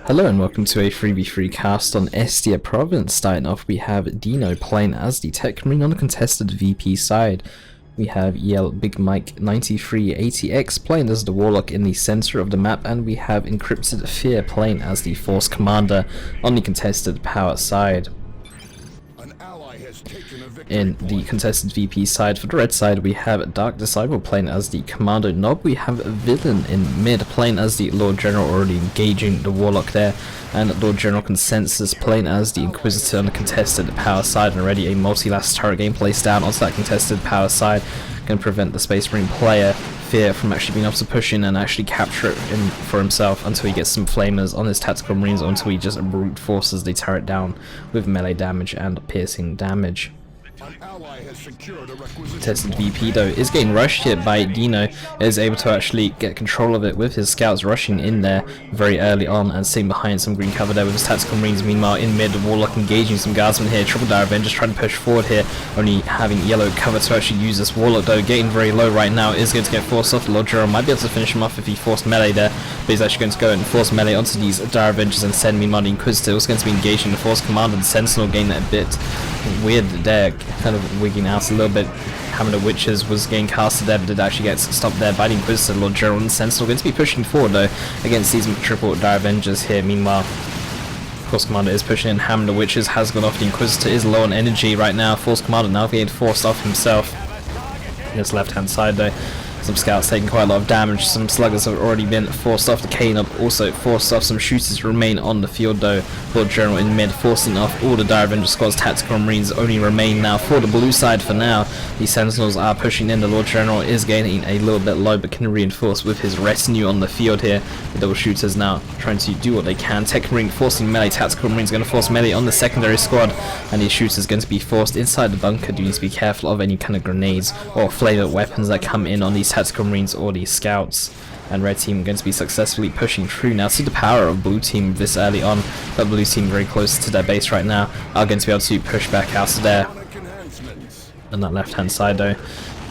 Hello and welcome to a 3v3 cast on FΣΛЯ province. Starting off, we have Dino playing as the Techmarine on the contested VP side. We have BigMike93ATX playing as the Warlock in the center of the map, and we have Encrypted playing as the Force Commander on the contested power side. In the contested VP side, for the red side, we have Dark Disciple playing as the Kommando Knob. We have Villain in mid playing as the Lord General, already engaging the Warlock there, and Lord General Consensus playing as the Inquisitor on the contested power side, and already a multi-last turret game placed down onto that contested power side can prevent the Space Marine player Fear from actually being able to push in and actually capture it in for himself until he gets some flamers on his tactical marines, or until he just brute forces the turret down with melee damage and piercing damage. Contested VP though is getting rushed here by Dino, is able to actually get control of it with his scouts rushing in there very early on and sitting behind some green cover there with his tactical marines. Meanwhile, in mid, the Warlock engaging some guardsmen here. Triple Dire Avengers trying to push forward here, only having yellow cover to actually use this Warlock though. Getting very low right now, is going to get forced off. The Lord General might be able to finish him off if he forced melee there, but he's actually going to go and force melee onto these Dire Avengers and send meanwhile the Inquisitor was going to be engaging the Force Commander. The Sentinel getting that bit weird there, kind of wigging out a little bit. Hammer the Witches was getting casted there, but did actually get stopped there by the Inquisitor. Lord General and Sentinel going to be pushing forward though against these triple Dire Avengers here. Meanwhile, Force Commander is pushing in. Hammer the Witches has gone off. The Inquisitor is low on energy right now. Force Commander now being forced off himself in his left hand side though. Some scouts taking quite a lot of damage. Some sluggers have already been forced off. The cane up also forced off. Some shooters remain on the field though. Lord General in mid forcing off all the Dire Avenger squads. Tactical Marines only remain now for the blue side for now. The Sentinels are pushing in. The Lord General is gaining a little bit low, but can reinforce with his retinue on the field here. The double shooters now trying to do what they can. Techmarine forcing melee. Tactical Marines going to force melee on the secondary squad, and these shooters going to be forced inside the bunker. Do need to be careful of any kind of grenades or flavor weapons that come in on these tactical marines or these scouts. And red team going to be successfully pushing through now. See the power of blue team this early on, but blue team very close to their base right now are going to be able to push back out of there. On that left hand side though,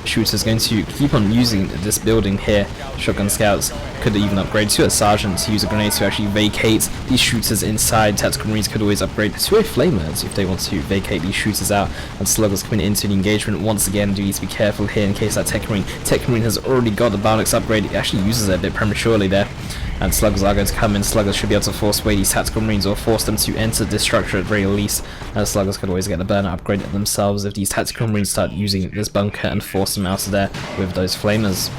shooters going to keep on using this building here. Shotgun scouts could even upgrade to a sergeant to use a grenade to actually vacate these shooters inside. Tactical Marines could always upgrade to a flamer if they want to vacate these shooters out. And sluggers coming into the engagement once again do need to be careful here in case that Techmarine has already got the Barnix upgrade. It actually uses it a bit prematurely there, and sluggers are going to come in. Sluggers should be able to force away these tactical marines or force them to enter this structure at very least. And sluggers could always get the burner upgraded themselves if these tactical marines start using this bunker and force them out of there with those flamers.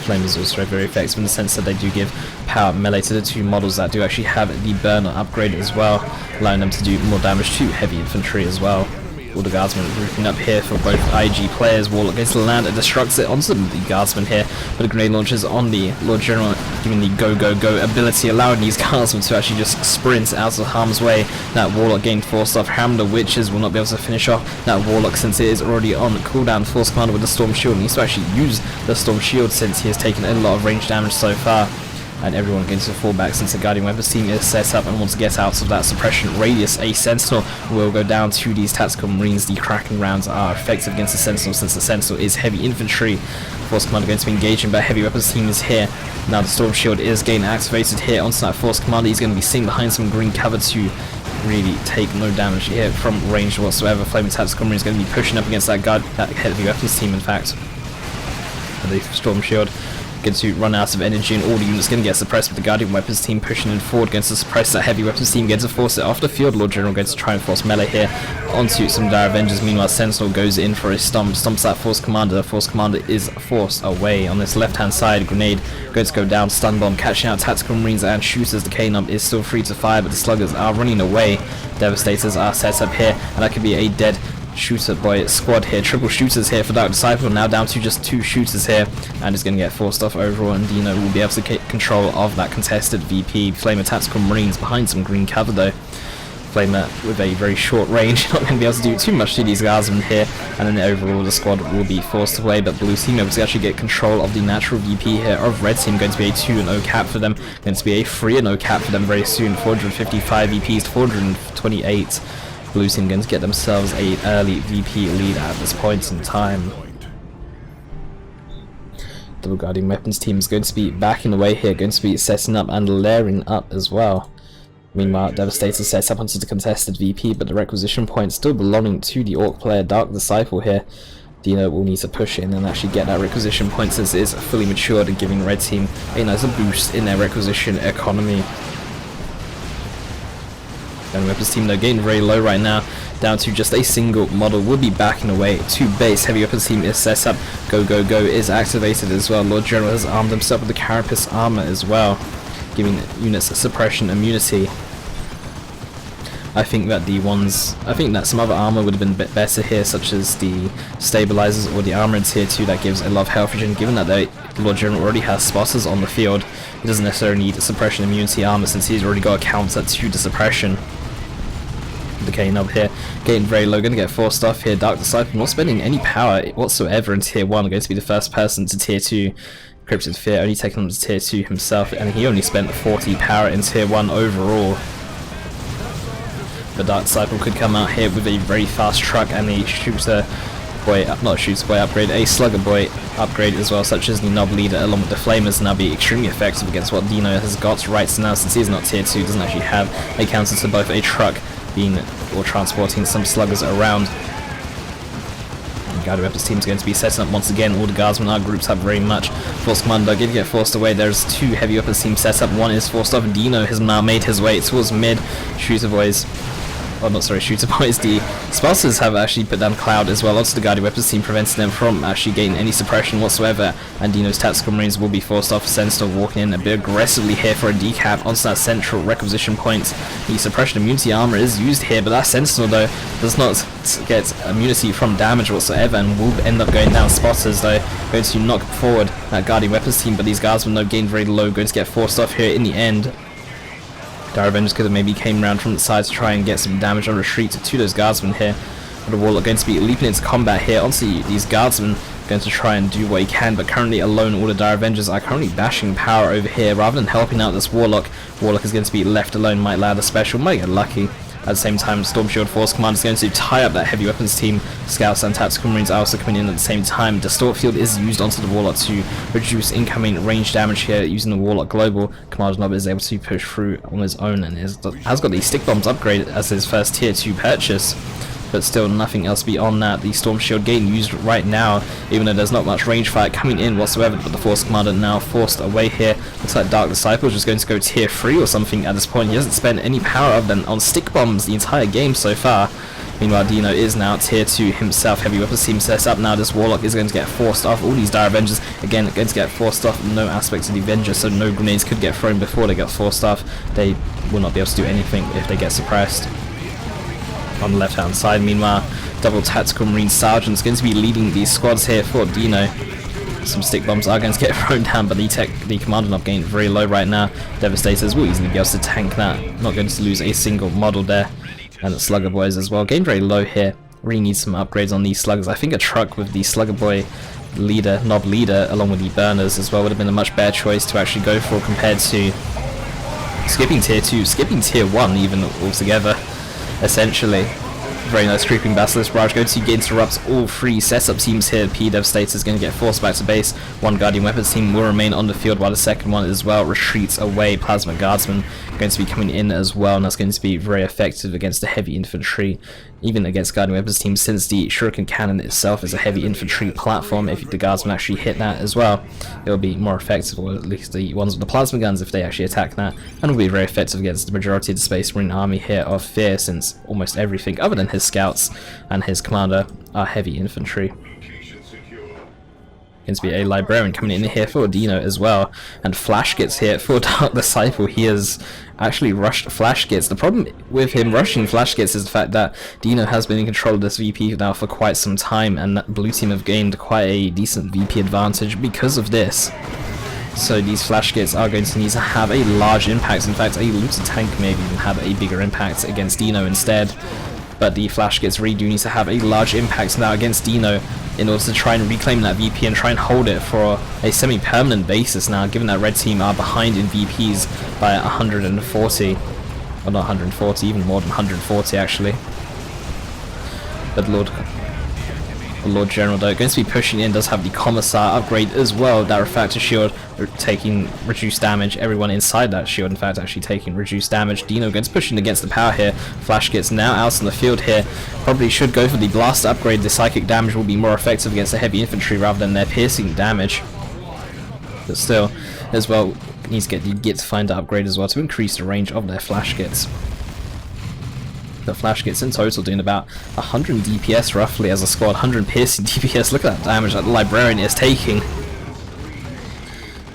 Flamers also very effective in the sense that they do give power melee to the two models that do actually have the burner upgrade as well, allowing them to do more damage to heavy infantry as well. All the guardsmen grouping up here for both IG players. Warlock gets to land and destructs it onto the guardsmen here, but the grenade launchers on the Lord General giving the go ability, allowing these guardsmen to actually just sprint out of harm's way. That Warlock getting forced off. Hammer the Witches will not be able to finish off that Warlock since it is already on cooldown. Force Commander with the Storm Shield needs to actually use the Storm Shield since he has taken a lot of range damage so far. And everyone going to fall back since the Guardian Weapons team is set up and wants to get out of that suppression radius. A Sentinel will go down to these tactical marines. The cracking rounds are effective against the Sentinel since the Sentinel is heavy infantry. Force Commander going to be engaging, but heavy weapons team is here. Now the Storm Shield is getting activated here onto that Force Commander. He's going to be seen behind some green cover to really take no damage here from range whatsoever. Flaming tactical marine is going to be pushing up against that heavy weapons team in fact. And the Storm Shield going to run out of energy, and all the units going to get suppressed with the Guardian Weapons team pushing in forward, going to suppress that heavy weapons team, going to force it off the field. Lord General going to try and force melee here onto some Dire Avengers. Meanwhile, Sentinel goes in for a stomps that Force Commander. Force Commander is forced away on this left hand side. Grenade going to go down, stun bomb catching out tactical marines and shooters. The K-Nub is still free to fire, but the sluggers are running away. Devastators are set up here, and that could be a dead shooter boy squad here. Triple shooters here for Dark Disciple, now down to just 2 shooters here, and is going to get forced off overall, and Dino will be able to take control of that contested VP. Flamer tactical marines behind some green cover though. Flamer with a very short range, not going to be able to do too much to these guardsmen here, and then overall the squad will be forced away, but blue team able to actually get control of the natural VP here of red team. Going to be a 2-0 cap for them, going to be a 3-0 cap for them very soon. 455 VPs to 428. Blue team going to get themselves a early VP lead at this point in time. Double Guardian Weapons team is going to be backing away here, going to be setting up and layering up as well. Meanwhile, Devastator sets up onto the contested VP, but the requisition point still belonging to the Orc player Dark Disciple here. Dino will need to push in and actually get that requisition point since it is fully matured and giving Red Team a nice boost in their requisition economy. And Weapons team though getting very low right now, down to just a single model. Will be backing away to base. Heavy Weapons team is set up. Go is activated as well. Lord General has armed himself with the Carapace armor as well, giving units suppression immunity. I think that some other armor would have been a bit better here, such as the stabilizers or the armor in tier 2 that gives a lot of health regen. Given that the Lord General already has spotters on the field, he doesn't necessarily need a suppression immunity armor since he's already got a counter to the suppression. Decaying up here, getting very low, going to get forced off here. Dark Disciple not spending any power whatsoever in tier 1, going to be the first person to tier 2. Encrypted Fear only taking him to tier 2 himself, and he only spent 40 power in tier 1 overall. The Dark Disciple could come out here with a very fast truck and a shooter boy, not a shooter boy upgrade, a slugger boy upgrade as well, such as the Nob Leader along with the Flamers, and that'll be extremely effective against what Dino has got right now, since he's not tier 2, doesn't actually have a counter to both a truck being or transporting some sluggers around. Guardian Weapons team is going to be setting up once again. All the guardsmen are grouped up very much. Force Kommando going to get forced away. There's 2 Heavy Weapons teams set up. One is forced off. Dino has now made his way towards mid. Shooter boys. Oh, not sorry, Shooter boys. The spotters have actually put down Cloud as well onto the Guardian Weapons team, preventing them from actually gaining any suppression whatsoever. And Dino's Tactical Marines will be forced off. Sentinel walking in a bit aggressively here for a decap onto that central requisition point. The suppression immunity armor is used here, but that Sentinel though does not get immunity from damage whatsoever and will end up going down. Spotters though going to knock forward that Guardian Weapons team, but these guardsmen though gain very low, going to get forced off here in the end. Dire Avengers could have maybe came around from the side to try and get some damage on retreat to those guardsmen here. But the Warlock going to be leaping into combat here onto these guardsmen, going to try and do what he can, but currently alone. All the Dire Avengers are currently bashing power over here rather than helping out this Warlock. Warlock is going to be left alone, might land a special, might get lucky. At the same time, Storm Shield Force Command is going to tie up that Heavy Weapons team. Scouts and Tactical Marines are also coming in at the same time. Distort Field is used onto the Warlock to reduce incoming range damage here using the Warlock Global. Commander Nob is able to push through on his own and has got the Stick Bombs upgrade as his first tier 2 purchase. But still nothing else beyond that. The Storm Shield getting used right now, even though there's not much range fire coming in whatsoever, but the Force Commander now forced away here. Looks like Dark Disciple is just going to go tier 3 or something at this point. He hasn't spent any power other than on Stick Bombs the entire game so far. Meanwhile, Dino is now tier 2 himself. Heavy Weapons team set up now. This Warlock is going to get forced off. All these Dire Avengers, again, going to get forced off. No aspects of the Avenger, so no grenades could get thrown before they get forced off. They will not be able to do anything if they get suppressed. On the left hand side, meanwhile, double Tactical Marine Sergeant's going to be leading these squads here for Dino. Some stick bombs are going to get thrown down, but the Commander Nob getting very low right now. Devastators will easily be able to tank that. Not going to lose a single model there. And the Slugger Boys as well, getting very low here. Really need some upgrades on these sluggers. I think a truck with the Slugger Boy leader, Nob leader, along with the burners as well, would have been a much better choice to actually go for compared to skipping tier 2, skipping tier 1 even altogether. Essentially, very nice creeping Basilisk Barrage going to interrupt all 3 setup teams here. Devastator is going to get forced back to base. One Guardian Weapons team will remain on the field while the second one as well retreats away. Plasma Guardsmen going to be coming in as well, and that's going to be very effective against the heavy infantry, even against Guardian Weapons teams, since the Shuriken Cannon itself is a heavy infantry platform. If the Guardsmen actually hit that as well, it will be more effective, or at least the ones with the plasma guns if they actually attack that, and will be very effective against the majority of the Space Marine army here of Fear, since almost everything other than his scouts and his commander are heavy infantry. Going to be a Librarian coming in here for Dino as well, and Flash gets here for Dark Disciple. He has actually rushed Flash Gits. The problem with him rushing Flash Gits is the fact that Dino has been in control of this VP now for quite some time, and that blue team have gained quite a decent VP advantage because of this. So these Flash Gits are going to need to have a large impact. In fact, a looter tank maybe even have a bigger impact against Dino instead. But the Flash Gits really do need to have a large impact now against Dino in order to try and reclaim that VP and try and hold it for a semi-permanent basis now, given that red team are behind in VPs by 140, or not 140, even more than 140 actually. But The Lord General though going to be pushing in, does have the Commissar upgrade as well. That refractor shield taking reduced damage. Everyone inside that shield in fact actually taking reduced damage. Dino going to push in against the power here. Flash gets now out on the field here. Probably should go for the blast upgrade. The psychic damage will be more effective against the heavy infantry rather than their piercing damage. But still, as well, needs to get the Git Finder upgrade as well to increase the range of their flash gits. The flash gits in total doing about 100 DPS roughly as a squad, 100 piercing DPS. Look at that damage that the Librarian is taking.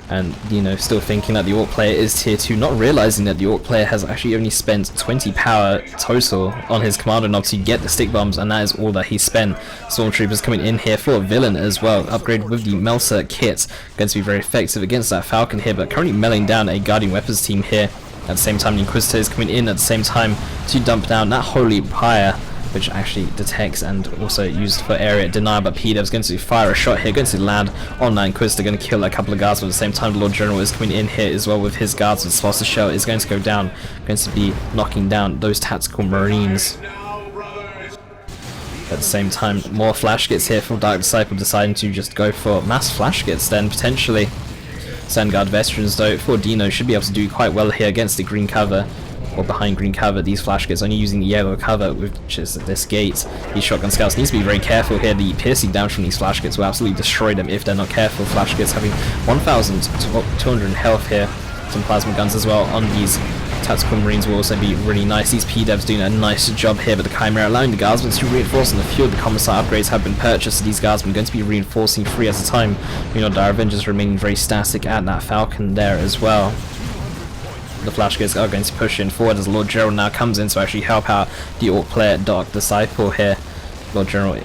And still thinking that the Orc player is tier 2, not realizing that the Orc player has actually only spent 20 power total on his Commando knob to get the stick bombs, and that is all that he spent. Stormtroopers coming in here for a villain as well, upgrade with the Melter kit, going to be very effective against that Falcon here, but currently meleeing down a Guardian Weapons team here. At the same time, the Inquisitor is coming in at the same time to dump down that Holy Pyre, which actually detects and also used for area denial, but PDev's going to fire a shot here, going to land on that Inquisitor, going to kill a couple of guards, but at the same time the Lord General is coming in here as well with his guards, with Foster Shell is going to go down, going to be knocking down those tactical Marines. At the same time, more flash gets here from Dark Disciple, deciding to just go for mass flash gets then, potentially. Sandguard Veterans though, for Dino, should be able to do quite well here against the green cover, or behind green cover. These flash gets only using the yellow cover, which is this gate. These shotgun scouts needs to be very careful here. The piercing damage from these flash gets will absolutely destroy them if they're not careful. Flash gets having 1,200 health here. Some plasma guns as well on these tactical Marines will also be really nice. These P-Devs doing a nice job here, but the Chimera allowing the Guardsmen to reinforce in the field. The Commissar upgrades have been purchased. These Guardsmen are going to be reinforcing 3 at a time. Dire Avengers remaining very static at that Falcon there as well. The flash gets are going to push in forward as Lord General now comes in to actually help out the Orc player Dark Disciple here. Lord General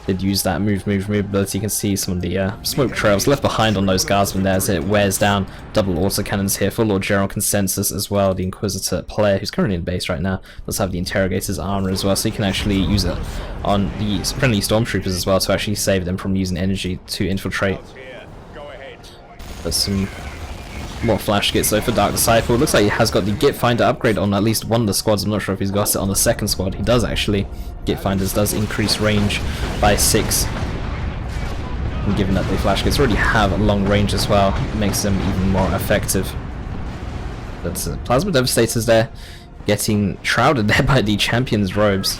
did use that move ability. You can see some of the smoke trails left behind on those guardsmen there as it wears down. Double autocannons here for Lord General Consensus as well. The Inquisitor player, who's currently in base right now, does have the Interrogator's armor as well, so you can actually use it on the friendly Stormtroopers as well to actually save them from using energy to infiltrate. There's some more flash gets though for Dark Disciple. Looks like he has got the Git Finder upgrade on at least one of the squads. I'm not sure if he's got it on the second squad. He does actually. Git Finders does increase range by 6. And given that the flash gets already have a long range as well, it makes them even more effective. That's Plasma Devastators there, getting shrouded there by the Champion's robes.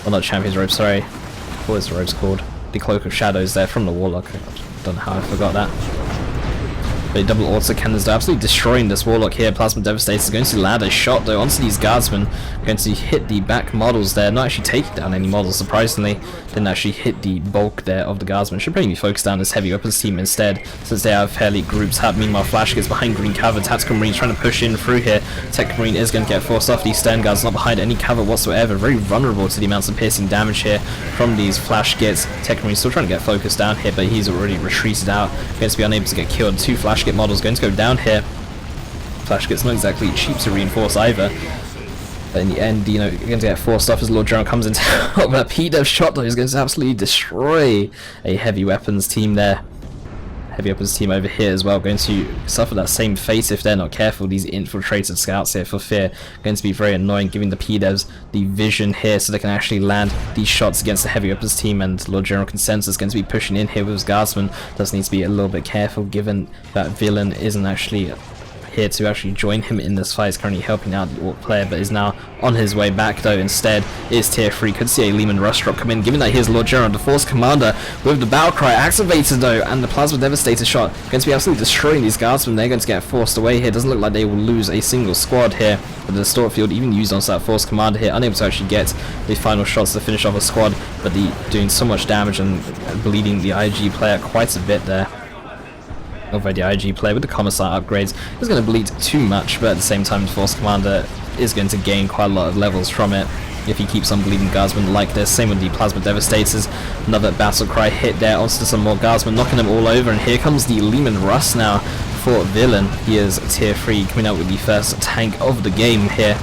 Well, not Champion's robes, sorry. What is the robes called? The Cloak of Shadows there from the Warlock. I don't know how I forgot that. But double autocannons, they're absolutely destroying this Warlock here. Plasma Devastator is going to land a shot though onto these guardsmen, going to hit the back models there, not actually taking down any models surprisingly, didn't actually hit the bulk there of the guardsmen. Should probably be focused down this heavy weapons team instead, since they are fairly grouped up. Meanwhile Flash gets behind green cover, Tactical Marines trying to push in through here. Techmarine is going to get forced off. These Stern Guards not behind any cover whatsoever, very vulnerable to the amounts of piercing damage here from these Flash gets. Techmarine still trying to get focused down here, but he's already retreated out, going to be unable to get killed. 2 Flash get models going to go down here. Flash gets not exactly cheap to reinforce either, but in the end Dino going to get forced off as Lord General comes into that P-Dev shot though is going to absolutely destroy a heavy weapons team there. Heavy weapons team over here as well going to suffer that same fate if they're not careful. These infiltrated scouts here for fear going to be very annoying, giving the P-Devs the vision here so they can actually land these shots against the heavy weapons team. And Lord General Consensus is going to be pushing in here with his guardsmen. Does need to be a little bit careful given that villain isn't actually here to actually join him in this fight. Is currently helping out the Orc player, but is now on his way back though. Instead is tier 3. Could see a Lehman Rush drop come in, given that here's Lord General, the Force Commander with the battle cry activated though, and the Plasma Devastator shot going to be absolutely destroying these guardsmen. They're going to get forced away here. Doesn't look like they will lose a single squad here, but the Distort Field even used on that Force Commander here, unable to actually get the final shots to finish off a squad, but doing so much damage and bleeding the IG player quite a bit there. Over the IG player with the Commissar upgrades is going to bleed too much, but at the same time the Force Commander is going to gain quite a lot of levels from it if he keeps on bleeding guardsmen like this. Same with the Plasma Devastators. Another battle cry hit there onto some more guardsmen, knocking them all over, and here comes the Lehman Russ now for Villain. He is tier 3, coming out with the first tank of the game here.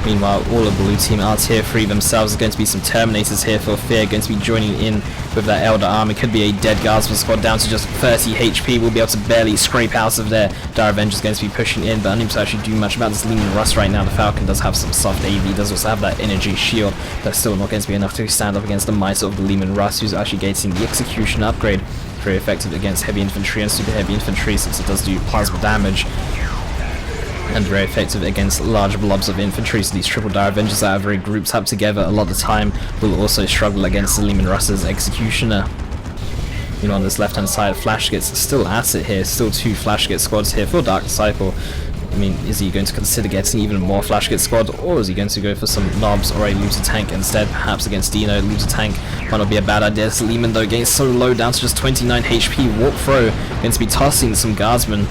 Meanwhile, all of the blue team are tier 3 themselves. There's going to be some Terminators here for fear, going to be joining in with that Eldar army. Could be a dead Guardsman squad down to just 30 HP. We'll be able to barely scrape out of there. Dire Avenger's going to be pushing in, but unable to actually do much about this Leman Russ right now. The Falcon does have some soft AV, does also have that energy shield. That's still not going to be enough to stand up against the might of the Leman Russ, who's actually getting the Execution upgrade. Very effective against heavy infantry and super heavy infantry, since it does do plasma damage. And very effective against large blobs of infantry, so these triple Dire Avengers that are very grouped up together a lot of the time will also struggle against the Leman Russ's Executioner. You know, on this left hand side, Flashgit's still at it here, still 2 Flashgit squads here for Dark Disciple. I mean, is he going to consider getting even more Flashgit squad, or is he going to go for some knobs or a looter tank instead, perhaps against Dino? Looter tank might not be a bad idea. This Leman though getting so low, down to just 29 HP, warp throw, going to be tossing some Guardsmen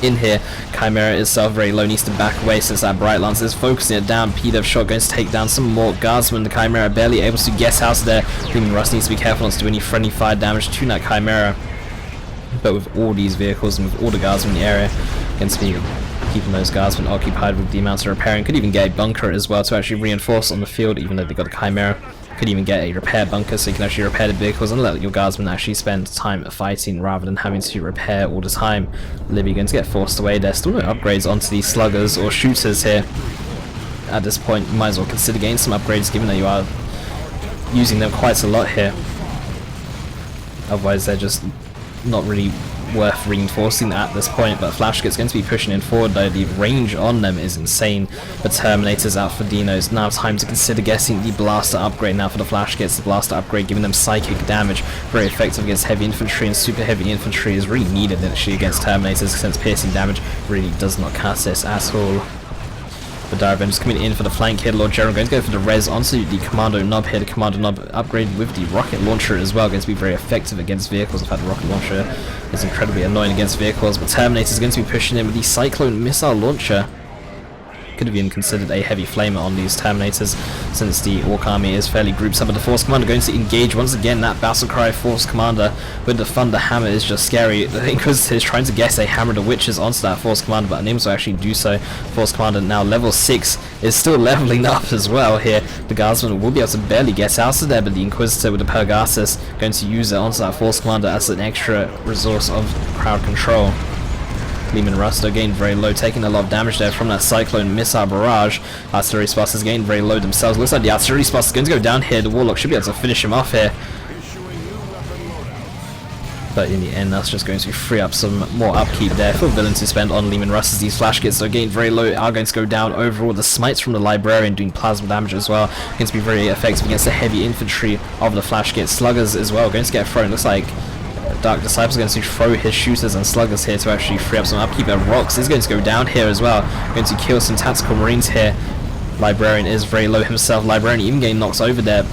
in here. Chimera itself very low, needs to back away since that Bright Lance is focusing it down. PDEV shot going to take down some more Guardsmen. The Chimera barely able to get out of there. Leman Russ needs to be careful not to do any friendly fire damage to that Chimera. But with all these vehicles and with all the Guardsmen in the area, going to be keeping those Guardsmen occupied with the amount of repairing. Could even get a bunker as well to actually reinforce on the field, even though they got a Chimera. Could even get a repair bunker so you can actually repair the vehicles and let your Guardsmen actually spend time fighting rather than having to repair all the time. Libby going to get forced away. There's still no upgrades onto these sluggers or shooters here. At this point, you might as well consider getting some upgrades, given that you are using them quite a lot here. Otherwise, they're just not really worth reinforcing at this point. But Flashgit's going to be pushing in forward though. The range on them is insane. The Terminator's out for Dinos. Now time to consider getting the Blaster upgrade now for the Flashgits. The Blaster upgrade giving them psychic damage, very effective against heavy infantry, and super heavy infantry is really needed actually against Terminators, since piercing damage really does not cut this at all. The Dire Avengers coming in for the flank here. Lord General going to go for the res onto the Commando Knob here. The Commando Knob upgrade with the rocket launcher as well, going to be very effective against vehicles. In fact, the rocket launcher is incredibly annoying against vehicles, but Terminator is going to be pushing in with the Cyclone missile launcher. Could have even considered a heavy flamer on these Terminators, since the Ork army is fairly grouped up. But the Force Commander going to engage once again. That Battle Cry Force Commander with the Thunder Hammer is just scary. The Inquisitor is trying to guess a Hammer of the Witches onto that Force Commander, but unable to actually do so. Force Commander now level 6 is still leveling up as well here. The Guardsman will be able to barely get out of there, but the Inquisitor with the Pergasus going to use it onto that Force Commander as an extra resource of crowd control. Leman Russ gained very low, taking a lot of damage there from that Cyclone missile barrage. Artillery Spasters gained very low themselves. Looks like the Artillery Spasters going to go down here. The Warlock should be able to finish him off here. But in the end, that's just going to free up some more upkeep there for Villain to spend on Leman Russ, as these Flashgits gained very low are going to go down overall. The Smites from the Librarian doing plasma damage as well, going to be very effective against the heavy infantry of the Flashgit. Sluggers as well going to get thrown. Looks like Dark Disciple's going to throw his shooters and sluggers here to actually free up some upkeep. And Orks is going to go down here as well, going to kill some tactical marines here. Librarian is very low himself. Librarian even getting knocked over there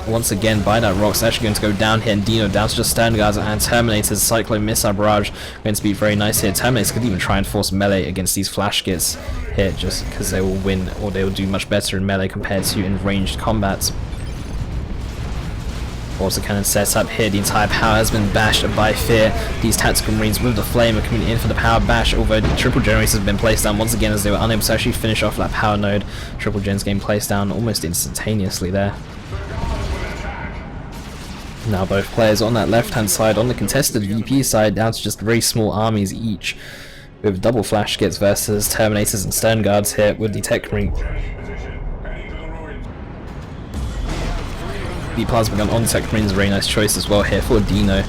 once again by that Orks. Actually going to go down here, and Dino down to just Stern Guards and Terminators. Cyclone missile barrage going to be very nice here. Terminators could even try and force melee against these Flashgits here, just because they will win, or they will do much better in melee compared to in ranged combat. Also cannon set up here. The entire power has been bashed by Fear. These tactical marines with the flame are coming in for the power bash, although the triple generators have been placed down once again, as they were unable to actually finish off that power node. Triple gens getting placed down almost instantaneously there. Now both players on that left hand side, on the contested VP side, down to just very small armies each, with double Flashgits versus Terminators and Stern Guards here with the Techmarine. The Plasma Gun on Techmarine is a very nice choice as well here for Dino.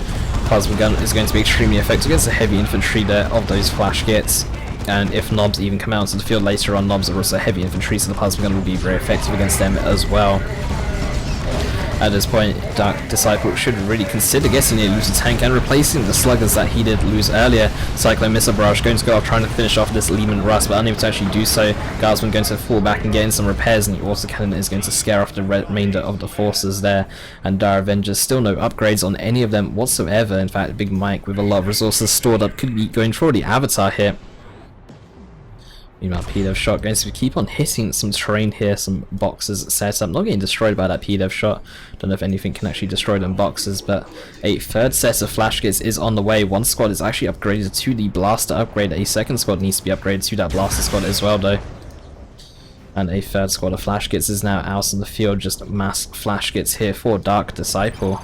Plasma Gun is going to be extremely effective against the heavy infantry there of those Flashgits. And if Knobs even come out into the field later on, Knobs are also heavy infantry, so the Plasma Gun will be very effective against them as well. At this point, Dark Disciple should really consider getting a looter tank and replacing the sluggers that he did lose earlier. Cyclone Missile Barrage going to go off trying to finish off this Leman Russ, but unable to actually do so. Guardsman going to fall back and get in some repairs, and the Autocannon is going to scare off the remainder of the forces there. And Dire Avengers, still no upgrades on any of them whatsoever. In fact, Big Mike with a lot of resources stored up could be going for the Avatar here. Meanwhile, PDEV shot going to keep on hitting some terrain here, some boxes set up, not getting destroyed by that PDEV shot. Don't know if anything can actually destroy them boxes, but a third set of Flashgits is on the way. One squad is actually upgraded to the Blaster upgrade, a second squad needs to be upgraded to that Blaster squad as well though. And a third squad of Flash Gits is now out on the field, just mass Flash Gits here for Dark Disciple.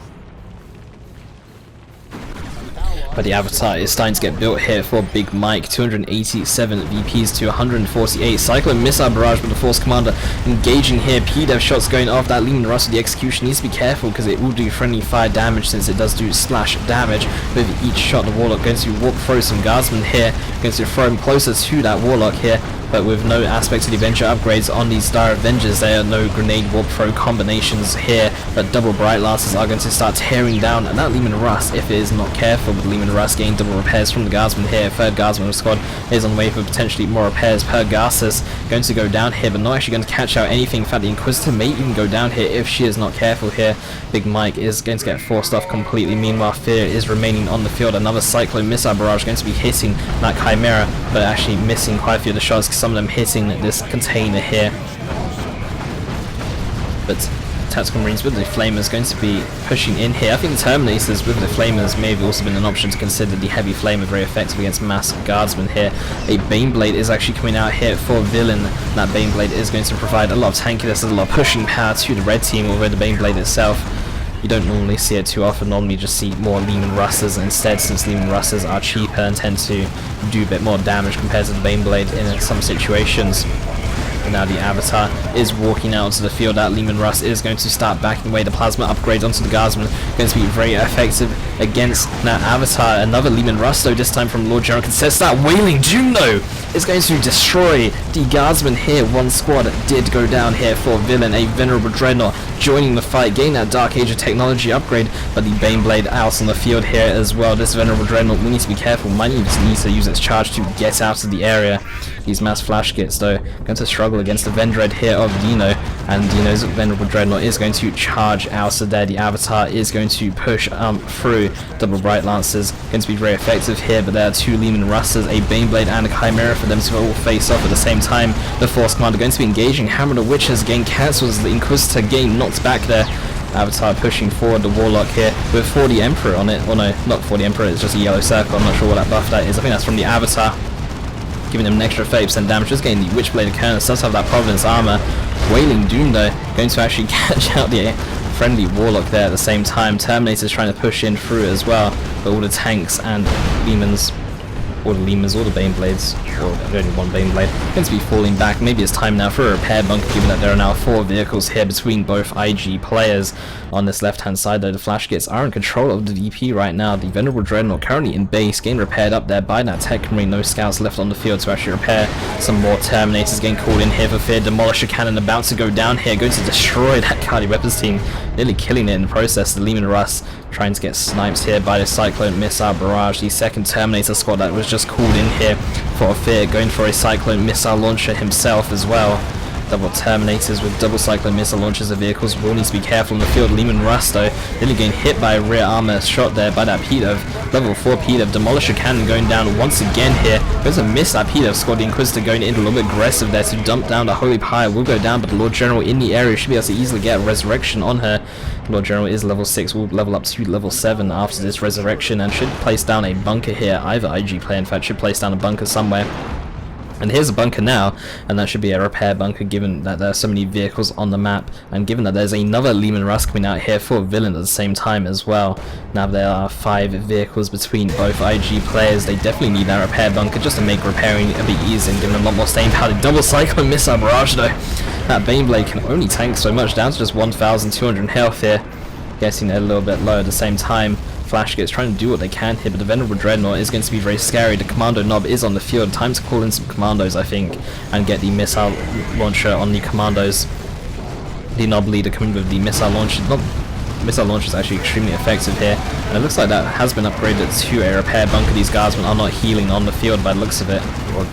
But the avatar is starting to get built here for Big Mike. 287 VPs to 148. Cyclone Missile Barrage with the Force Commander engaging here. PDEV shots going off that Leman Russ with the execution. Needs to be careful because it will do friendly fire damage since it does do slash damage. With each shot, the Warlock going to warp throw some guardsmen here. Going to throw him closer to that Warlock here. But with no aspect of the Avenger upgrades on these Dire Avengers, there are no grenade warp throw combinations here. But double Bright Lances are going to start tearing down that Leman Russ if it is not careful. With Leman Russ getting double repairs from the Guardsman here. Third Guardsman squad is on the way for potentially more repairs. Per Garces going to go down here, but not actually going to catch out anything. In fact, the Inquisitor may even go down here if she is not careful here. Big Mike is going to get forced off completely. Meanwhile, Fear is remaining on the field. Another Cyclone Missile Barrage going to be hitting that Chimera, but actually missing quite a few of the shots. Some of them hitting this container here. But Tactical Marines with the Flamers going to be pushing in here. I think the Terminators with the Flamers may have also been an option to consider. The Heavy Flamer very effective against mass Guardsmen here. A Baneblade is actually coming out here for Villain. That Baneblade is going to provide a lot of tankiness and a lot of pushing power to the red team, although the Baneblade itself, you don't normally see it too often. Normally you just see more Leman Russes instead, since Leman Russes are cheaper and tend to do a bit more damage compared to the Baneblade in some situations. And now the Avatar is walking out onto the field. That Leman Russ is going to start backing away. The Plasma upgrades onto the Guardsman going to be very effective against that Avatar. Another Leman Russ though, this time from Lord General Consensus. That Wailing Doom though is going to destroy the Guardsman here. One squad did go down here for Villain. A Venerable Dreadnought joining the fight, getting that Dark Age of Technology upgrade, but the Baneblade out on the field here as well. This Venerable Dreadnought, we need to be careful, might even need to use its charge to get out of the area. These mass Flash Gits though going to struggle against the Vendread here of Dino, and Dino's Venerable Dreadnought is going to charge out of there. The Avatar is going to push through. Double Bright Lances going to be very effective here, but there are two Leman Russes, a Baneblade and a Chimera for them to all face off at the same time. The Force Commander going to be engaging. Hammer of the Witches again cancels the Inquisitor, getting knocked back there. Avatar pushing forward the Warlock here with 40 Emperor on it. Or no, not 40 Emperor, it's just a yellow circle. I'm not sure what that buff that is. I think that's from the Avatar, giving him an extra 30% damage. Just getting the Witchblade of Kernus, does have that Providence armor. Wailing Doom though going to actually catch out the friendly Warlock there at the same time. Terminator's trying to push in through it as well, but all the tanks and Lemans, or the Lemurs, or the Baneblades, or only one Baneblade, going to be falling back. Maybe it's time now for a repair bunker, given that there are now 4 vehicles here between both IG players. On this left hand side though, the Flash Gits are in control of the VP right now. The Venerable Dreadnought currently in base, getting repaired up there by that Techmarine. No scouts left on the field to actually repair. Some more Terminators getting called in here for Fear. Demolisher Cannon about to go down here, going to destroy that Cardi Weapons team, nearly killing it in the process. The Leman Russ trying to get sniped here by the Cyclone Missile Barrage. The second Terminator squad that was just called in here for Fear, going for a Cyclone Missile Launcher himself as well. Double Terminators with double Cyclone Missile Launchers of vehicles will need to be careful in the field. Leman Russ though nearly getting hit by a rear armor shot there by that PDEV. Level 4 PDEV. Demolisher Cannon going down once again here. Going to miss that PDEV squad. The Inquisitor going in a little bit aggressive there to dump down the Holy Pyre. Will go down, but the Lord General in the area should be able to easily get a Resurrection on her. Lord General is level 6, will level up to level 7 after this Resurrection, and should place down a bunker here. Either IG player in fact should place down a bunker somewhere. And here's a bunker now, and that should be a repair bunker given that there are so many vehicles on the map, and given that there's another Leman Russ coming out here for Villain at the same time as well. Now there are 5 vehicles between both IG players. They definitely need that repair bunker just to make repairing a bit easier and give them a lot more staying power. Double Cyclone Missile Barrage though. That Baneblade can only tank so much, down to just 1,200 health here. Getting a little bit low at the same time. Flash Gits trying to do what they can here, but the Venerable Dreadnought is going to be very scary. The Commando Knob is on the field. Time to call in some Commandos, I think, and get the Missile Launcher on the Commandos. The Knob Leader coming with the Missile Launcher. Missile Launcher is actually extremely effective here, and it looks like that has been upgraded to a repair bunker. These Guardsmen are not healing on the field by the looks of it. Or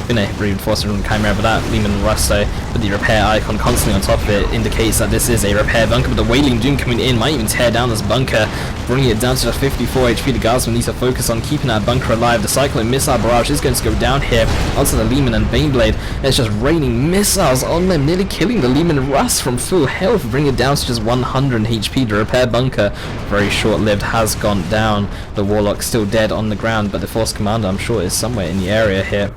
been a reinforcement from Chimera, but that Leman Russ though, with the repair icon constantly on top of it, indicates that this is a repair bunker. But the Wailing Doom coming in might even tear down this bunker, bringing it down to the 54 HP. The Guardsmen need to focus on keeping that bunker alive. The Cyclone Missile Barrage is going to go down here onto the Leman and Baneblade. It's just raining missiles on them, nearly killing the Leman Russ from full health, bringing it down to just 100 HP. The repair bunker, very short-lived, has gone down. The Warlock still dead on the ground, but the Force Commander, I'm sure, is somewhere in the area here.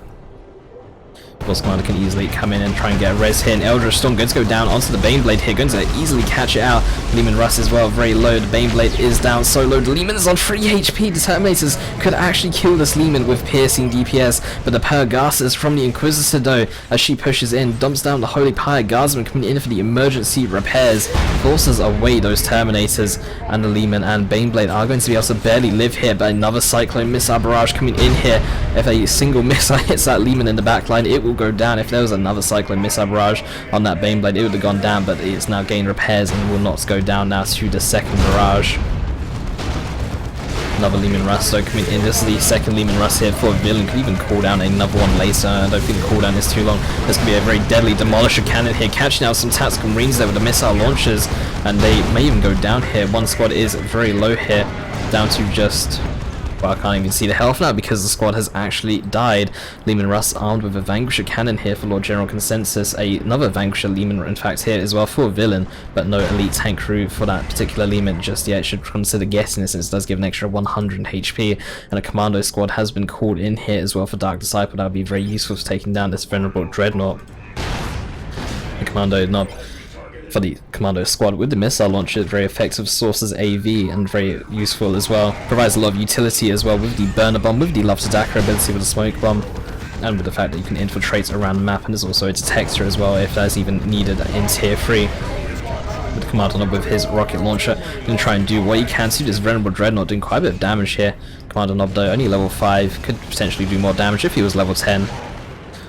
Force Commander can easily come in and try and get a res here, and Eldar Storm going to go down onto the Baneblade here, going to easily catch it out. Leman Russ as well, very low. The Baneblade is down so low. The Leman is on 3 HP. The Terminators could actually kill this Leman with piercing DPS, but the Pegasus from the Inquisitor though, as she pushes in, dumps down the Holy Pyre Guardsman coming in for the emergency repairs, forces away those Terminators, and the Leman and Baneblade are going to be able to barely live here, but another Cyclone Missile Barrage coming in here. If a single missile hits that Leman in the backline, it will go down. If there was another Cyclone Missile Barrage on that Baneblade, it would have gone down, but it's now gained repairs and will not go down now to the second barrage. Another Leman Russ though coming in. This is the second Leman Russ here for Villain. Could even call down another one later. I don't think the cooldown is too long. This could be a very deadly Demolisher cannon here, catching out some tactical marines there with the missile launchers, and they may even go down here. One squad is very low here, down to just... well, I can't even see the health now because the squad has actually died. Leman Russ armed with a Vanquisher cannon here for Lord General Consensus. Another Vanquisher Leman in fact here as well for Villain, but no elite tank crew for that particular Leman just yet. Should consider getting this since it does give an extra 100 HP, and a Commando squad has been called in here as well for Dark Disciple. That would be very useful for taking down this venerable Dreadnought. The Commando not for the Commando squad with the missile launcher, very effective sources AV and very useful as well. Provides a lot of utility as well with the burner bomb, with the Love to Dakar ability with the smoke bomb, and with the fact that you can infiltrate around the map, and there's also a detector as well if that's even needed in tier 3. With the Commando Nob with his rocket launcher, going to try and do what he can to this venerable Dreadnought, doing quite a bit of damage here. Commando Nob though only level 5, could potentially do more damage if he was level 10.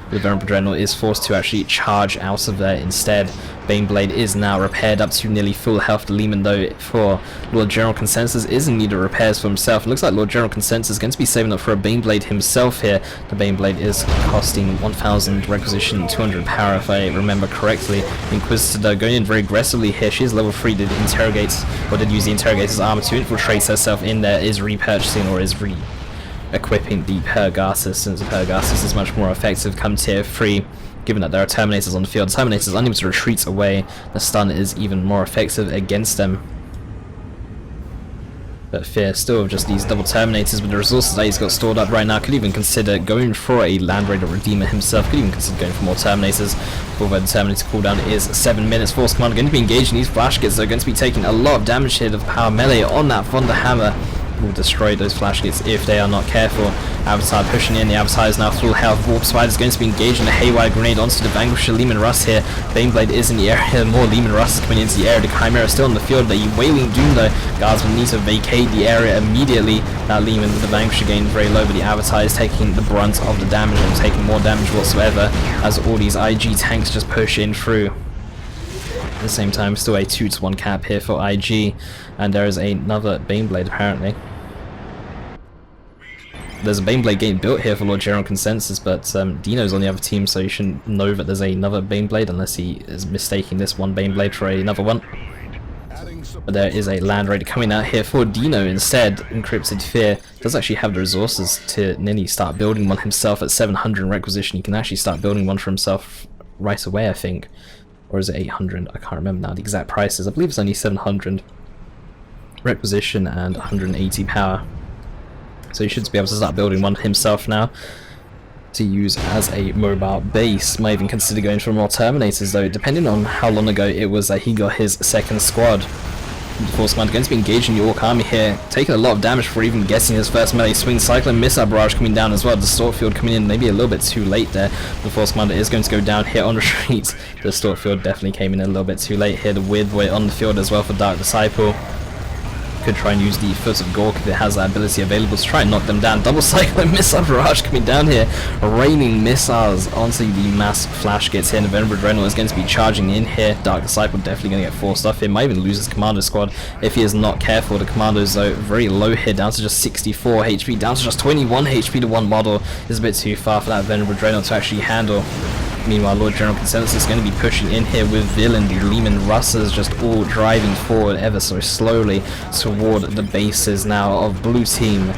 The venerable Dreadnought is forced to actually charge out of there instead. Baneblade is now repaired up to nearly full health. The Leman though for Lord General Consensus is in need of repairs for himself. It looks like Lord General Consensus is going to be saving up for a Baneblade himself here. The Baneblade is costing 1000 requisition, 200 power if I remember correctly. Inquisitor though going in very aggressively here. She is level 3, did use the Interrogator's armor to infiltrate herself in there, is repurchasing or is equipping the Pegasus, since the Pegasus is much more effective come tier 3, given that there are Terminators on the field. The Terminators are unable to retreat away. The stun is even more effective against them. But Fear still of just these double Terminators with the resources that he's got stored up right now, could even consider going for a Land Raider Redeemer himself, could even consider going for more Terminators, although the Terminator cooldown is 7 minutes. Force Commander going to be engaged in these flash kits. They're going to be taking a lot of damage here. The power melee on that Thunder Hammer will destroy those flash kits if they are not careful. Avatar pushing in. The Avatar is now full health. Warp Spider is going to be engaged in a Haywire Grenade onto the Vanquisher Leman Russ here. Baneblade is in the area. More Leman Russ is coming into the area. The Chimera is still on the field. The Wailing Doom though, Guardsmen need to vacate the area immediately. That Leman with the Vanquisher gain very low, but the Avatar is taking the brunt of the damage and taking more damage whatsoever as all these IG tanks just push in through. At the same time, still a 2-to-1 cap here for IG, and there is another Baneblade apparently. There's a Baneblade getting built here for Lord General Consensus, but Dino's on the other team, so you shouldn't know that there's another Baneblade unless he is mistaking this one Baneblade for another one. But there is a Land Raider coming out here for Dino instead. Encrypted Fear does actually have the resources to nearly start building one himself at 700 requisition. He can actually start building one for himself right away, I think. Or is it 800? I can't remember now the exact prices. I believe it's only 700 requisition and 180 power. So he should be able to start building one himself now to use as a mobile base. Might even consider going for more Terminators though, depending on how long ago it was that he got his second squad. The Force Commander going to be engaging the Ork army here, taking a lot of damage for even getting his first melee swing. Cyclone Missile Barrage coming down as well. The Distort Field coming in maybe a little bit too late there. The Force Commander is going to go down here on retreat. The Distort Field definitely came in a little bit too late here. The Weird Boy on the field as well for Dark Disciple. Could try and use the Foot of Gork if it has that ability available to try and knock them down. Double Cyclone Missile Barrage coming down here, raining missiles onto the mass flash kits here. And the Venerable Dreadnought is going to be charging in here. Dark Disciple definitely going to get forced off here. Might even lose his Commando squad if he is not careful. The Commandos though very low here, down to just 64 HP, down to just 21 HP to one model. This is a bit too far for that Venerable Dreadnought to actually handle. Meanwhile, Lord General Consensus is going to be pushing in here with Villain. The Leman Russers just all driving forward ever so slowly toward the bases now of Blue Team.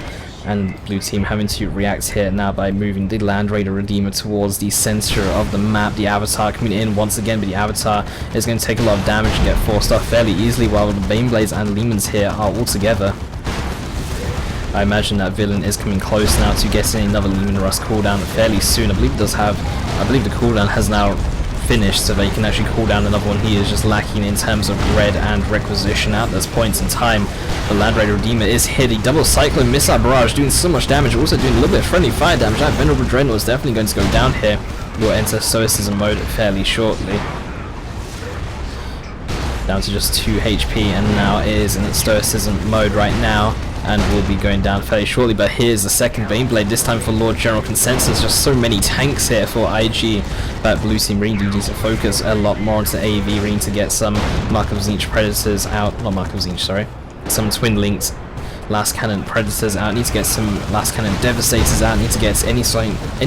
And Blue Team having to react here now by moving the Land Raider Redeemer towards the center of the map. The Avatar coming in once again, but the Avatar is going to take a lot of damage and get forced off fairly easily, while the Baneblades and Lemans here are all together. I imagine that villain is coming close now to getting another Lumen Rust cooldown fairly soon. I believe the cooldown has now finished, so they can actually cool down another one. He is just lacking in terms of red and requisition at this point in time. The Land Raider Redeemer is hit. A double Cyclone Missile Barrage doing so much damage, also doing a little bit of friendly fire damage. That Venerable Dreadnought is definitely going to go down here. We'll enter Stoicism mode fairly shortly. Down to just 2 HP, and now is in Stoicism mode right now, and will be going down fairly shortly. But here's the second Baneblade, this time for Lord General Consensus. Just so many tanks here for IG, but Blue Team Marine needs to focus a lot more onto AV Marine to get some Mark of Zinch Predators out, not Mark of Zinch, sorry, some Twin Linked Last Cannon Predators out. Need to get some Last Cannon Devastators out. Need to get any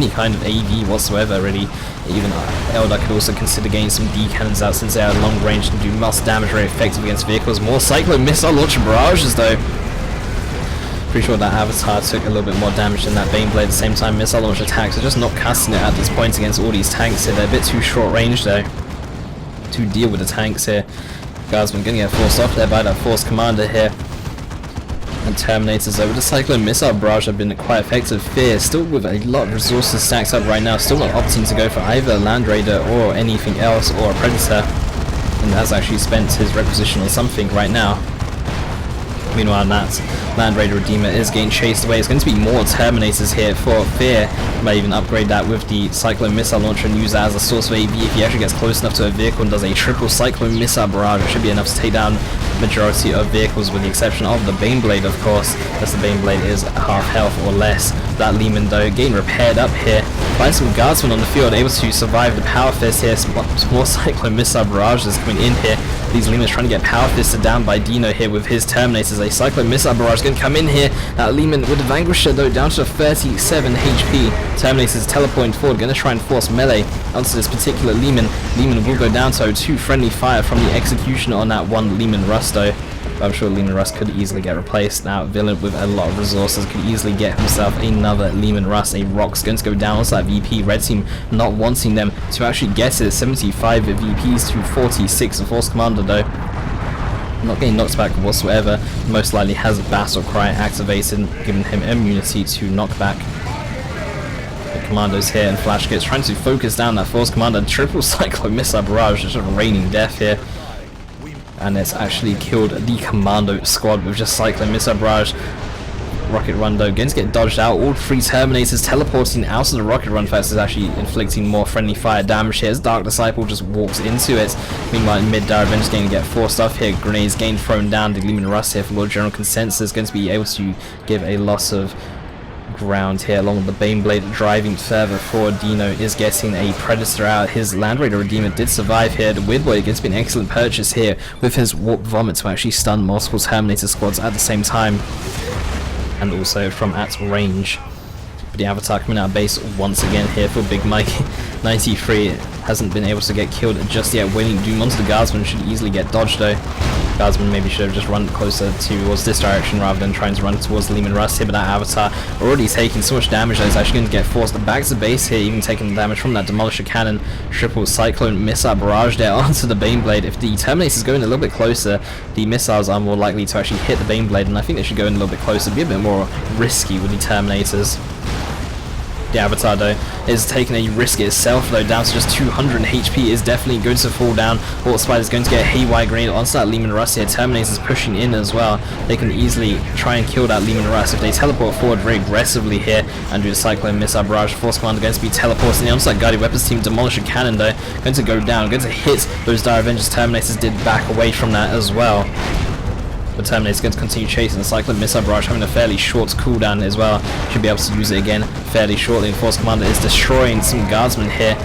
kind of AV whatsoever, really. Even Eldar could also consider getting some D cannons out, since they are long range and do mass damage, very effective against vehicles. More Cyclone Missile Launcher Barrages though. Pretty sure that Avatar took a little bit more damage than that Baneblade. At the same time, missile launch attacks are just not casting it at this point against all these tanks here. They're a bit too short range though to deal with the tanks here. Guardsman gonna get forced off there by that Force Commander here. And Terminators over the Cyclone Missile Barrage have been quite effective. Fear still with a lot of resources stacked up right now, still not opting to go for either Land Raider or anything else, or a Predator, and has actually spent his requisition on something right now. Meanwhile, that Land Raider Redeemer is getting chased away. It's going to be more Terminators here for Fear. Might even upgrade that with the Cyclone Missile Launcher and use that as a source of AV if he actually gets close enough to a vehicle and does a triple Cyclone Missile Barrage. It should be enough to take down the majority of vehicles, with the exception of the Baneblade, of course, as the Baneblade is half health or less. That Lehman, though, getting repaired up here. Find some Guardsmen on the field, able to survive the Power Fist here. Some more Cyclone Missile Barrages coming in here. These Lehman's trying to get Power Fisted down by Dino here with his Terminators. A Cyclone Missile Barrage going to come in here. That Lehman with the Vanquisher, though, down to 37 HP. Terminators teleporting forward, going to try and force melee onto this particular Lehman. Lehman will go down to 2 friendly fire from the Executioner on that one Lehman Rust, though. I'm sure Lehman Rust could easily get replaced. Now, Villain with a lot of resources could easily get himself another Lehman Rust. A Rock's going to go down onto that VP. Red Team not wanting them to actually get it. 75 VPs to 46. The Force Commander, though, not getting knocked back whatsoever. Most likely has a Battle Cry activated, giving him immunity to knockback. The Commandos here and Flash Kits trying to focus down that Force Commander. Triple Cyclone Missile Barrage, just raining death here. And it's actually killed the Commando squad with just Cyclone Missile Barrage. Rocket Run, though, going to get dodged out. All 3 Terminators teleporting out of the Rocket Run. First is actually inflicting more friendly fire damage here as Dark Disciple just walks into it. Meanwhile, mid-Dire Avengers going to get forced off here. Grenades getting thrown down. The Lehman Rust here for Lord General Consensus, going to be able to give a loss of ground here along with the Baneblade driving further forward. Dino is getting a Predator out. His Land Raider Redeemer did survive here. The Weird Boy gets an excellent purchase here with his Warp Vomit to actually stun multiple Terminator squads at the same time, and also from at range. But the Avatar coming out of base once again here for BigMike93. Hasn't been able to get killed just yet. Waiting Doom onto the Guardsman, should easily get dodged though. Guardsman maybe should have just run closer towards this direction rather than trying to run towards the Lehman Rust here, but that Avatar already taking so much damage that he's actually going to get forced back to base here, even taking the damage from that Demolisher Cannon. Triple Cyclone Missile Barrage there onto the Baneblade. If the Terminator's going a little bit closer, the missiles are more likely to actually hit the Baneblade, and I think they should go in a little bit closer, be a bit more risky with the Terminators. The Avatar, though, is taking a risk itself, though, down to just 200 HP, is definitely going to fall down. Hawk Spider's going to get a Haywire Grenade onto that Lehman Rust here. Terminator's pushing in as well. They can easily try and kill that Lehman Rust if they teleport forward very aggressively here and do the Cyclone Missile Barrage. Force Commander going to be teleporting in onto that Guided Weapons Team. Demolisher Cannon, though, going to go down, going to hit those Dire Avengers. Terminators did back away from that as well. The Terminator's going to continue chasing the Cyclone Missile Barrage, having a fairly short cooldown as well. Should be able to use it again fairly shortly. The Force Commander is destroying some Guardsmen here,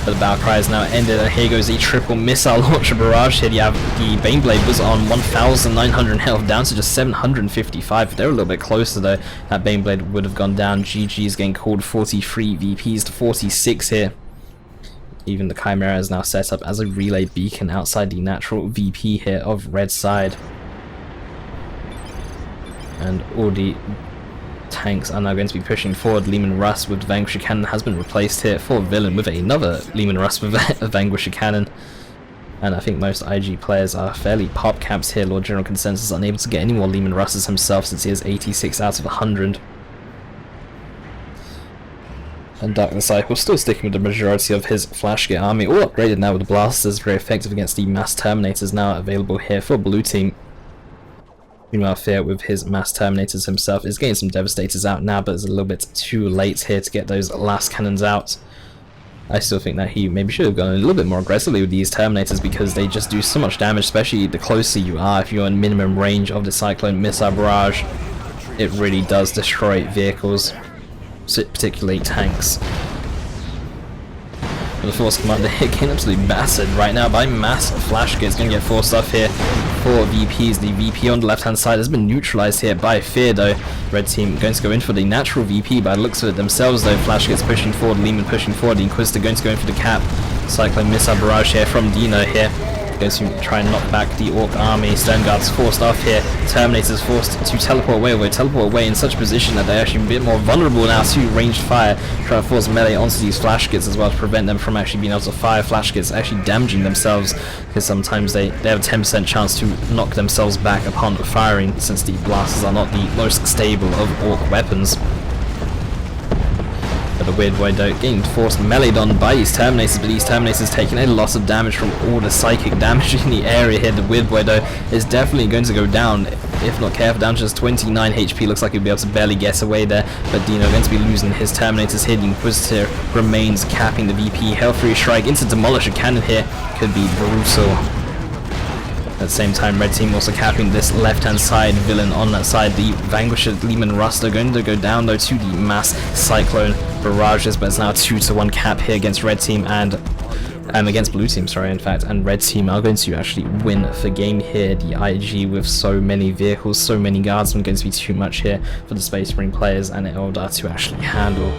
but the battle cry is now ended, and here goes the triple Missile Launcher Barrage here. The Baneblade was on 1,900 health, down to just 755. If they were a little bit closer, though, that Baneblade would have gone down. GG's getting called 43 VPs to 46 here. Even the Chimera is now set up as a relay beacon outside the natural VP here of red side. And all the tanks are now going to be pushing forward. Lehman Rust with Vanquisher Cannon has been replaced here for Villain with another Lehman Rust with a Vanquisher Cannon. and I think most IG players are fairly pop caps here. Lord General Consensus unable to get any more Lehman Russes himself since he has 86 out of 100. And Dark Disciple still sticking with the majority of his Flash Gate army, all upgraded now with the blasters, very effective against the mass terminators now available here for blue team. Meanwhile, Fear with his mass terminators himself is getting some devastators out now, but it's a little bit too late here to get those last cannons out. I still think that he maybe should have gone a little bit more aggressively with these terminators because they just do so much damage, especially the closer you are. If you're in minimum range of the Cyclone Missile Barrage, it really does destroy vehicles, particularly tanks. But the Force Commander here getting absolutely battered right now by mass Flash Gates. Going to get forced off here for VPs. The VP on the left hand side has been neutralized here by Fear though. Red team going to go in for the natural VP by the looks of it themselves though. Flash Gates pushing forward, Lehman pushing forward, the Inquisitor going to go in for the cap. Cyclone Missile Barrage here from Dino here. Going to try and knock back the Orc army. Stern Guards forced off here. Terminators forced to teleport away in such a position that they're actually a bit more vulnerable now to ranged fire. Trying to force melee onto these Flash Kits as well to prevent them from actually being able to fire Flash Kits, actually damaging themselves, because sometimes they have a 10% chance to knock themselves back upon firing, since the blasters are not the most stable of Orc weapons. But the Weird Boy though getting forced meleeed on by these Terminators, but these Terminators taking a lot of damage from all the psychic damage in the area here. The Weird Boy though is definitely going to go down, if not careful, down to just 29 HP. Looks like he'll be able to barely get away there, but Dino going to be losing his Terminators here. The Inquisitor remains capping the VP. Hellfree Strike into Demolish a Cannon here could be brutal. At the same time, Red team also capping this left-hand side villain on that side. The Vanquisher Lehman Rust are going to go down though to the mass Cyclone Barrages, but it's now a 2-to-1 cap here against Red team and against Blue team, sorry, in fact, and Red team are going to actually win the game here. The IG with so many vehicles, so many guardsmen, going to be too much here for the Space Marine players and Eldar to actually handle.